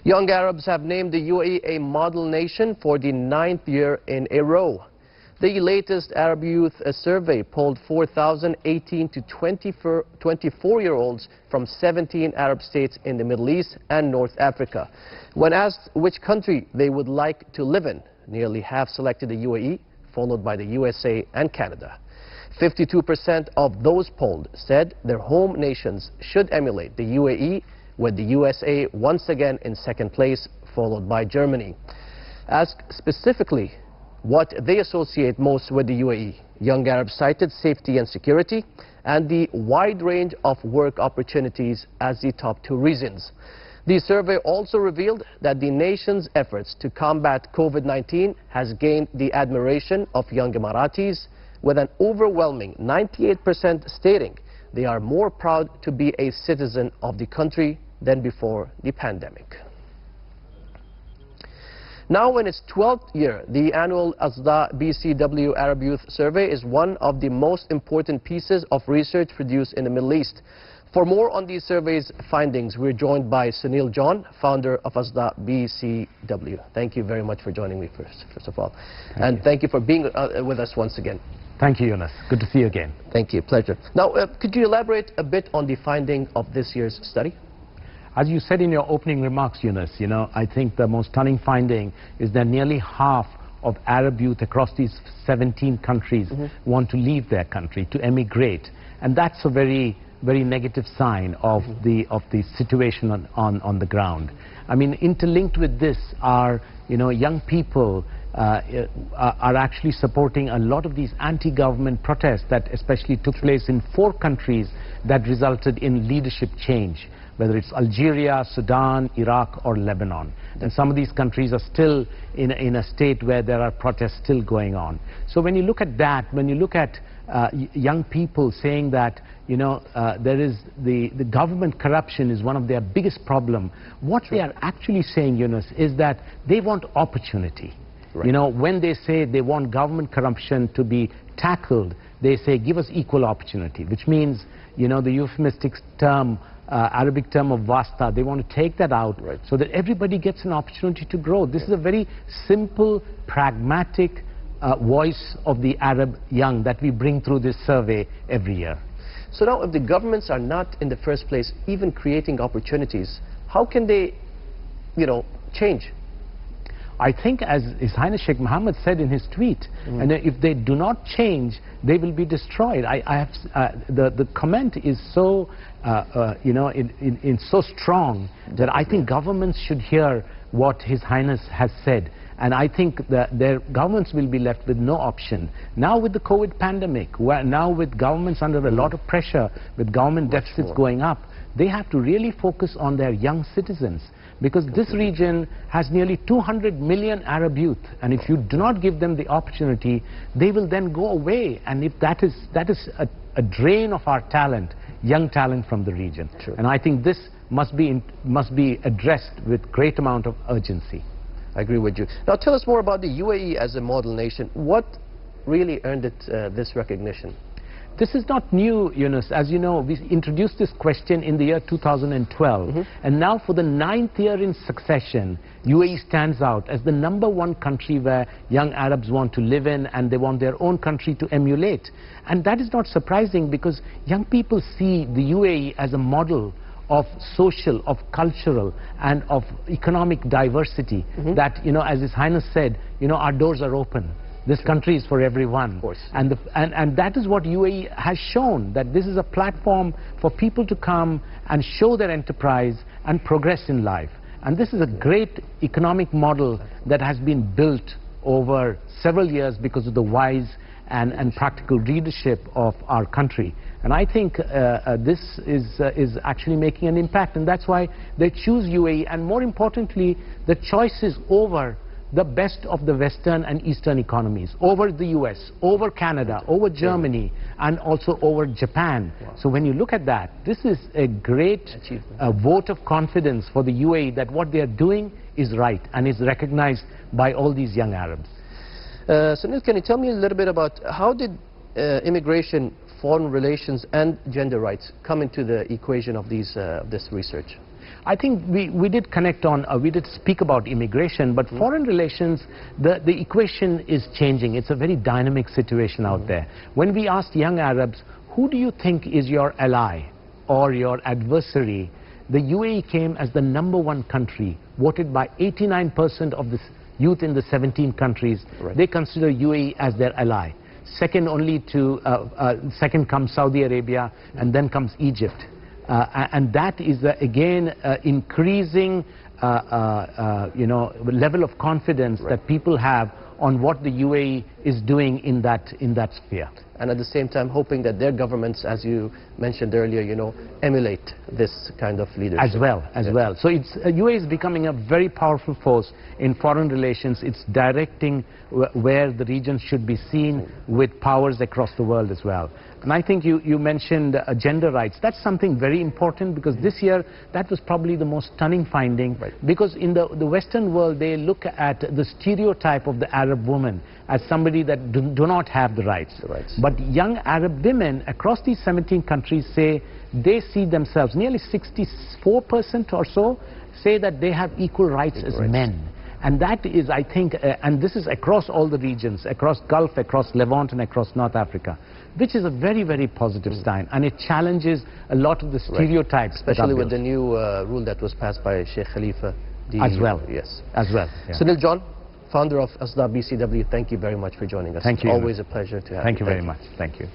Young Arabs have named the UAE a model nation for the 9th year in a row. The latest Arab Youth Survey polled 4,018 to 24-year-olds from 17 Arab states in the Middle East and North Africa. When asked which country they would like to live in, nearly half selected the UAE, followed by the USA and Canada. 52% of those polled said their home nations should emulate the UAE, with the USA once again in second place, followed by Germany. Asked specifically what they associate most with the UAE, young Arabs cited safety and security and the wide range of work opportunities as the top two reasons. The survey also revealed that the nation's efforts to combat COVID-19 has gained the admiration of young Emiratis, with an overwhelming 98% stating they are more proud to be a citizen of the country than before the pandemic. Now in its 12th year, the annual ASDA'A BCW Arab Youth Survey is one of the most important pieces of research produced in the Middle East. For more on these survey's findings, we're joined by Sunil John, founder of ASDA'A BCW. Thank you very much for joining me first of all. Thank you for being with us once again. Thank you, Yunus. Good to see you again. Thank you. Pleasure. Now, could you elaborate a bit on the finding of this year's study? As you said in your opening remarks, Yunus, I think the most stunning finding is that nearly half of Arab youth across these 17 countries want to leave their country, to emigrate. And that's a very, very negative sign of the situation on the ground. I mean, interlinked with this are, young people are actually supporting a lot of these anti-government protests that especially took place in 4 countries that resulted in leadership change, whether it's Algeria, Sudan, Iraq or Lebanon. And some of these countries are still in a state where there are protests still going on. So when you look at that, when you look at young people saying that, there is the government corruption is one of their biggest problem, what they are actually saying, Yunus, is that they want opportunity. Right. When they say they want government corruption to be tackled, they say give us equal opportunity, which means, the euphemistic term, Arabic term of wasta, they want to take that out so that everybody gets an opportunity to grow. This is a very simple, pragmatic voice of the Arab young that we bring through this survey every year. So now, if the governments are not in the first place even creating opportunities, how can they, change? I think, as His Highness Sheikh Mohammed said in his tweet, and if they do not change, they will be destroyed. The comment is so, so strong that I think governments should hear what His Highness has said. And I think that their governments will be left with no option. Now with the COVID pandemic, now with governments under a lot of pressure, with government deficits going up, they have to really focus on their young citizens. Because this region has nearly 200 million Arab youth, and if you do not give them the opportunity, they will then go away. And if that is a drain of our talent, young talent from the region. True. And I think this must be addressed with great amount of urgency. I agree with you. Now tell us more about the UAE as a model nation. What really earned it this recognition? This is not new, Yunus. As you know, we introduced this question in the year 2012. And now for the 9th year in succession, UAE stands out as the #1 country where young Arabs want to live in and they want their own country to emulate. And that is not surprising because young people see the UAE as a model of social, of cultural and of economic diversity that, as His Highness said, our doors are open. This country is for everyone. Of course. And that is what UAE has shown, that this is a platform for people to come and show their enterprise and progress in life. And this is a great economic model that has been built over several years because of the wise and practical leadership of our country. And I think this is actually making an impact, and that's why they choose UAE. And more importantly, the choice is over the best of the Western and Eastern economies, over the US, over Canada, over Germany, and also over Japan. Wow. So when you look at that, this is a great vote of confidence for the UAE that what they are doing is right and is recognized by all these young Arabs. Sunil, can you tell me a little bit about how did immigration foreign relations and gender rights come into the equation of this research? I think we did connect on, we did speak about immigration, but foreign relations, the equation is changing. It's a very dynamic situation out there. When we asked young Arabs, who do you think is your ally or your adversary, the UAE came as the #1 country, voted by 89% of the youth in the 17 countries. Right. They consider UAE as their ally. Second only to, second comes Saudi Arabia, and then comes Egypt. And that is again increasing level of confidence that people have on what the UAE is doing in that sphere. And at the same time hoping that their governments, as you mentioned earlier, emulate this kind of leadership. As well. So UAE is becoming a very powerful force in foreign relations. It's directing where the region should be seen with powers across the world as well. And I think you mentioned gender rights. That's something very important, because this year that was probably the most stunning finding. Right. Because in the Western world, they look at the stereotype of the Arab woman as somebody that do not have the rights. But young Arab women across these 17 countries say they see themselves, nearly 64% or so, say that they have equal rights as men. And that is, I think, and this is across all the regions, across Gulf, across Levant, and across North Africa, which is a very, very positive sign. And it challenges a lot of the stereotypes. Especially with the new rule that was passed by Sheikh Khalifa. As well. Yes. As well. Yeah. Sunil John, founder of ASDA'A BCW, thank you very much for joining us. Thank you. Always a pleasure to have you. Thank you very much. Thank you.